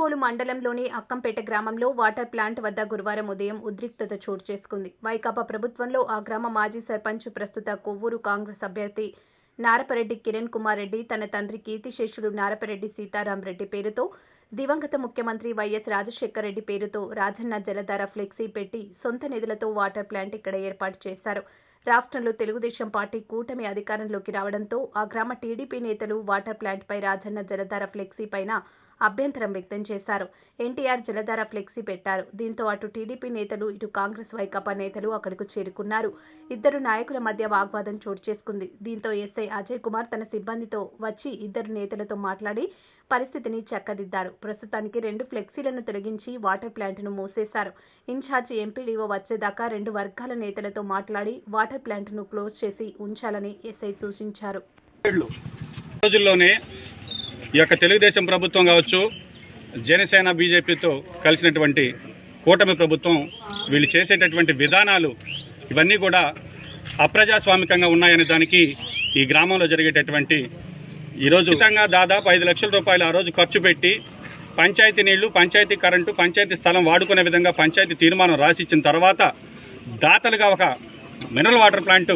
నిడదవోలు మండలంలోని అక్కంపేట గ్రామంలో water plant వద్ద గురువారం ఉదయం ఉద్రిక్తత చోటు చేసుకుంది. వైకాపా ప్రభుత్వంలో ఆ గ్రామ మాజీ సర్పంచ్, ప్రస్తుత కొవ్వూరు కాంగ్రెస్ అభ్యర్థి నారపరెడ్డి కిరణ్ కుమార్ రెడ్డి తన తండ్రి కీర్తిశేషులు నారపరెడ్డి సీతారాం రెడ్డి పేరుతో, దివంగత ముఖ్యమంత్రి వైఎస్ రాజశేఖర్ రెడ్డి పేరుతో రాజన్న జలధార ఫ్లెక్సీ పెట్టి సొంత నిధులతో వాటర్ ప్లాంట్ ఇక్కడ ఏర్పాటు చేశారు. రాష్ట్రంలో తెలుగుదేశం పార్టీ కూటమి అధికారంలోకి రావడంతో ఆ గ్రామ టీడీపీ నేతలు వాటర్ ప్లాంట్ పై రాజన్న జలధార ఫ్లెక్సీ పైన అభ్యంతరం వ్యక్తం చేశారు. ఎన్టీఆర్ జలధార ఫ్లెక్సీ పెట్టారు. దీంతో అటు టీడీపీ నేతలు, ఇటు కాంగ్రెస్ వైకాపా నేతలు అక్కడకు చేరుకున్నారు. ఇద్దరు నాయకుల మధ్య వాగ్వాదం చోటు చేసుకుంది. దీంతో ఎస్ఐ అజయ్ కుమార్ తన సిబ్బందితో వచ్చి ఇద్దరు నేతలతో మాట్లాడి పరిస్థితిని చక్కదిద్దారు. ప్రస్తుతానికి 2 ఫ్లెక్సీలను తొలగించి వాటర్ ప్లాంట్ను మూసేశారు. ఇన్ఛార్జి ఎంపీడీఓ వచ్చేదాకా 2 వర్గాల నేతలతో మాట్లాడి వాటర్ ప్లాంట్ను క్లోజ్ చేసి ఉంచాలని ఎస్ఐ సూచించారు. రోజుల్లోనే ఈ యొక్క తెలుగుదేశం ప్రభుత్వం కావచ్చు, జనసేన బీజేపీతో కలిసినటువంటి కూటమి ప్రభుత్వం వీళ్ళు చేసేటటువంటి విధానాలు ఇవన్నీ కూడా అప్రజాస్వామికంగా ఉన్నాయనే దానికి ఈ గ్రామంలో జరిగేటటువంటి ఈరోజు దాదాపు 5 లక్షల రూపాయలు ఆ రోజు ఖర్చు పెట్టి పంచాయతీ నీళ్లు, పంచాయతీ కరెంటు, పంచాయతీ స్థలం వాడుకునే విధంగా పంచాయతీ తీర్మానం రాసిచ్చిన తర్వాత దాతలుగా ఒక మినరల్ వాటర్ ప్లాంట్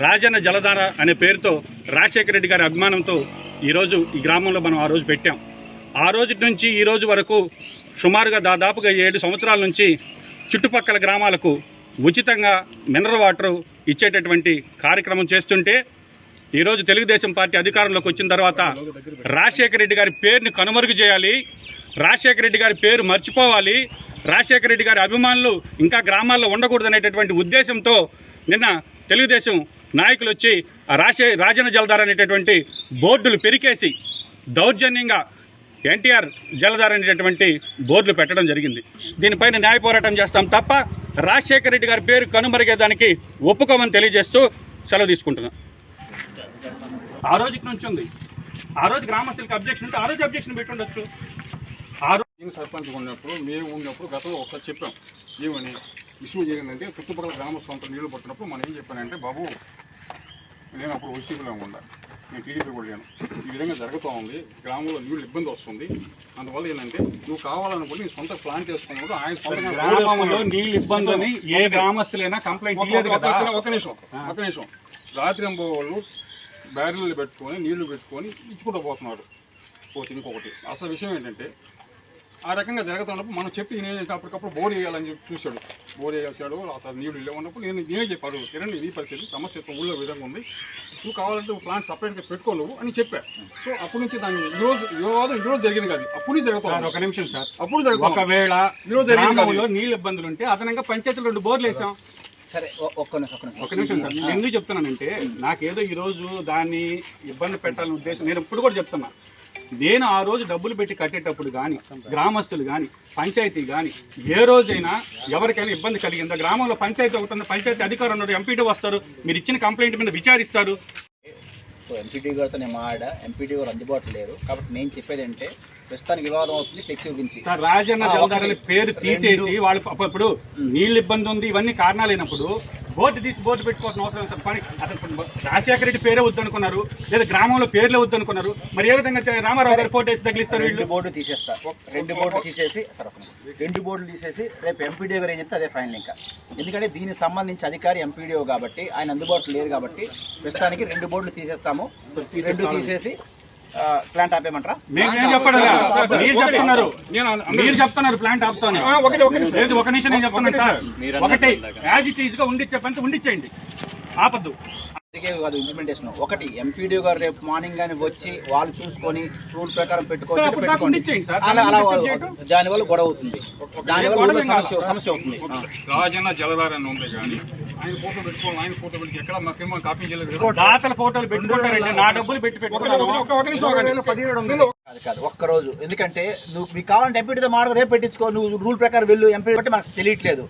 రాజన్న జలధార అనే పేరుతో రాజశేఖర రెడ్డి గారి అభిమానంతో ఈరోజు ఈ గ్రామంలో మనం ఆ రోజు పెట్టాం. ఆ రోజు నుంచి ఈ రోజు వరకు సుమారుగా దాదాపుగా 7 సంవత్సరాల నుంచి చుట్టుపక్కల గ్రామాలకు ఉచితంగా మినరల్ వాటర్ ఇచ్చేటటువంటి కార్యక్రమం చేస్తుంటే ఈరోజు తెలుగుదేశం పార్టీ అధికారంలోకి వచ్చిన తర్వాత రాజశేఖర రెడ్డి గారి పేరుని కనుమరుగు చేయాలి, రాజశేఖర రెడ్డి గారి పేరు మర్చిపోవాలి, రాజశేఖర రెడ్డి గారి అభిమానులు ఇంకా గ్రామాల్లో ఉండకూడదనేటటువంటి ఉద్దేశంతో నిన్న తెలుగుదేశం నాయకులు వచ్చి రాజన్న జలధార అనేటటువంటి బోర్డులు పెరికేసి దౌర్జన్యంగా ఎన్టీఆర్ జలధార అనేటటువంటి బోర్డులు పెట్టడం జరిగింది. దీనిపైన న్యాయ పోరాటం చేస్తాం తప్ప రాజశేఖర రెడ్డి గారి పేరు కనుమరిగేదానికి ఒప్పుకోమని తెలియజేస్తూ సెలవు తీసుకుంటున్నాం. ఆ రోజుకి నుంచి ఉంది. ఆ రోజు గ్రామస్తులకి అబ్జెక్షన్ ఉంటే ఆ రోజు అబ్జెక్షన్ పెట్టి ఉండొచ్చు. ఆ రోజు సర్పంచ్ ఉన్నప్పుడు మేము ఉన్నప్పుడు గతంలో ఒకసారి చెప్పాం, ఏమని ఇష్యూ జరిగిందంటే చుట్టుపక్కల గ్రామస్తులంతా నీళ్లు పట్టినప్పుడు మనం ఏం చెప్పానంటే, బాబు నేను అప్పుడు వైసీపీలో ఉండా, నేను టీడీపీ కూడా లేను, ఈ విధంగా జరుగుతూ ఉంది, గ్రామంలో నీళ్ళు ఇబ్బంది వస్తుంది, అందువల్ల ఏంటంటే నువ్వు కావాలనుకుంటే నీ సొంత ప్లాన్ చేసుకున్నప్పుడు ఆయన సొంతంగా గ్రామంలో నీళ్ళు ఇబ్బంది అని ఏ గ్రామస్తులైనా కంప్లైంట్ ఇయ్యదు కదా. ఒక నిమిషం రాత్రి వాళ్ళు బ్యారెళ్ళు పెట్టుకొని నీళ్లు పెట్టుకొని ఇచ్చుకుంటూ పోతున్నాడు. ఇంకొకటి అసలు విషయం ఏంటంటే ఆ రకంగా జరుగుతున్నప్పుడు మనం చెప్పి నేను అప్పటికప్పుడు బోర్ వేయాలని చెప్పి చూశాడు, బోర్ వేసాడు. అతను నీళ్లు లేవన్నప్పుడు నేనే చెప్పాడు, కిరణ్ ఈ పరిస్థితి సమస్య ఊళ్ళో విధంగా ఉంది, నువ్వు కావాలంటే ప్లాంట్ సపరేట్గా పెట్టుకో నువ్వు అని చెప్పా. సో అప్పటి నుంచి దాన్ని ఈరోజు జరిగింది కాదు, అప్పుడు జరుగుతుంది. ఒక నిమిషం సార్, అప్పుడు జరుగుతుంది. ఒకవేళ గ్రామంలో నీళ్ళు ఇబ్బందులు ఉంటే అదనంగా పంచాయతీలో 2 బోర్లు వేసాం. సరే ఒక నిమిషం సార్, నేను ఎందుకు చెప్తున్నానంటే నాకేదో ఈ రోజు దాన్ని ఇబ్బంది పెట్టాలని ఉద్దేశం. నేను ఇప్పుడు కూడా చెప్తున్నా, నేను ఆ రోజు డబ్బులు పెట్టి కట్టేటప్పుడు కానీ గ్రామస్తులు కానీ పంచాయతీ కానీ ఏ రోజైనా ఎవరికైనా ఇబ్బంది కలిగిందా? గ్రామంలో పంచాయతీ ఒకటి ఉంది, పంచాయతీ అధికారులు ఉన్నారు, ఎంపీడీ వస్తారు, మీరు ఇచ్చిన కంప్లైంట్ మీద విచారిస్తారు. ఎంపీడీ గారితో నేను మాట్లాడా, ఎంపీడీ గారు అందుబాటులో లేరు. కాబట్టి నేను చెప్పేది అంటే ప్రస్తుతానికి వివాదం అవుతుంది ఫ్లెక్సీ గురించి. రాజన్న జలధార పేరు తీసేసి వాళ్ళు ఇప్పుడు నీళ్ళు ఇబ్బంది ఉంది ఇవన్నీ కారణాలైనప్పుడు బోర్డు తీసి బోర్డు పెట్టుకోవాల్సిన అవసరం సార్. పని అసలు రాజశేఖర రెడ్డి పేరే వద్దనుకున్నారు, లేదా గ్రామంలో పేర్లే వద్దనుకున్నారు, మరి ఏ విధంగా రామారావు గారు ఫోటో వేసి తగిలిస్తారు? 2 బోర్డు తీసేస్తా, 2 బోర్డు తీసేసి 2 బోర్డులు తీసేసి రేపు ఎంపీడీఓ గారు ఏం చెప్తే అదే ఫైనల్. ఇంకా ఎందుకంటే దీనికి సంబంధించి అధికారి ఎంపీడీఓ కాబట్టి ఆయన అందుబాటులో లేరు కాబట్టి ప్రస్తుతానికి 2 బోర్డులు తీసేస్తాము. 2 తీసేసి ప్లాంట్ ఆపేయమంటారా? మీరు చెప్తున్నారు ప్లాంట్ ఆపుతాను. ఒక నిమిషం నేను చెప్తున్నాను సార్, ఒకటి యాజ్ ఇట్ ఈజ్ గా ఉండిచ్చే పని ఉండిచ్చేయండి, ఆపద్దు. కాదు ఇంప్లిమెంటేషన్. ఒకటి ఎంపీడీ గారు రేపు మార్నింగ్ గానీ వచ్చి వాళ్ళు చూసుకొని రూల్ ప్రకారం పెట్టుకోవచ్చు, దానివల్ల గొడవ అవుతుంది, దానివల్ల సమస్య అవుతుంది. రాజన్న జలధార ఉంది కానీ ఆయన ఫోటో పెట్టుకోవాలి, ఆయన ఫోటో పెట్టి ఎక్కడ మాకేమో కాపీ చేయలేదు. దాతల ఫోటోలు పెట్టుకుంటారండి, నా డబ్బులు పెట్టి కాదు ఒక్కరోజు. ఎందుకంటే నువ్వు మీకు కావాలంటే ఎంపీడీతో మాట్లాడు, రేపు పెట్టించుకో, నువ్వు రూల్ ప్రకారం వెళ్ళు. ఎంపీ బట్టి మనకు తెలియట్లేదు.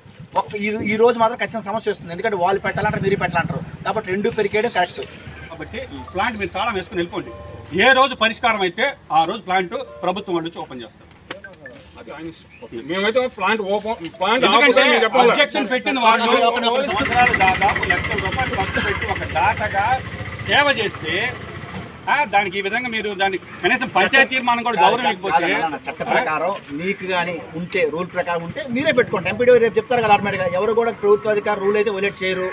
ఈ రోజు మాత్రం ఖచ్చితంగా సమస్య వస్తుంది, ఎందుకంటే వాళ్ళు పెట్టాలంటారు, మీరు పెట్టాలంటారు. కాబట్టి 2 పెరికేయడం కరెక్ట్. కాబట్టి ప్లాంట్ మీరు తాళం వేసుకుని వెళ్ళిపోండి. ఏ రోజు పరిష్కారం అయితే ఆ రోజు ప్లాంట్ ప్రభుత్వం నుంచి ఓపెన్ చేస్తారు. మేమైతే ప్లాంట్ అబ్జెక్షన్ పెట్టిన వాళ్ళు సంవత్సరాలు దాదాపు లక్షల రూపాయలు ఖర్చు పెట్టి ఒక దాతగా సేవ చేస్తే దానికి ఈ విధంగా మీరు దాన్ని కనీసం పంచాయతీ తీర్మానం కూడా గౌరవం ఇవ్వకపోతే చట్ట ప్రకారం మీకు కానీ ఉంటే రూల్ ప్రకారం ఉంటే మీరే పెట్టుకోండి. ఎంపీడీఓ రేపు చెప్తారు కదా ఆటోమేటిక్ గా. ఎవరు కూడా ప్రభుత్వాధికారి రూల్ అయితే వైలేట్ చేయరు.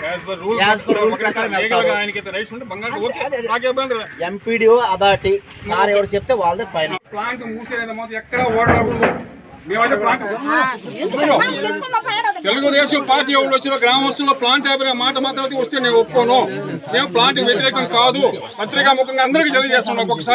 ఎంపీడీఓ అథారిటీ సార్ ఎవరు చెప్తే వాళ్ళదే ఫైనల్. ప్లాంట్ మూసేది మాత్రం ఎక్కడ ఓడకూడదు. మేమైతే ప్లాంట్ తెలుగుదేశం పార్టీ ఎవరు వచ్చిన గ్రామస్తుల్లో ప్లాంట్ ఆపిన మాట మాత్రం వస్తే నేను ఒప్పుకోను. మేము ప్లాంట్ వ్యతిరేకం కాదు. పత్రికా ముఖంగా అందరికీ తెలియజేస్తున్నాం. ఒకసారి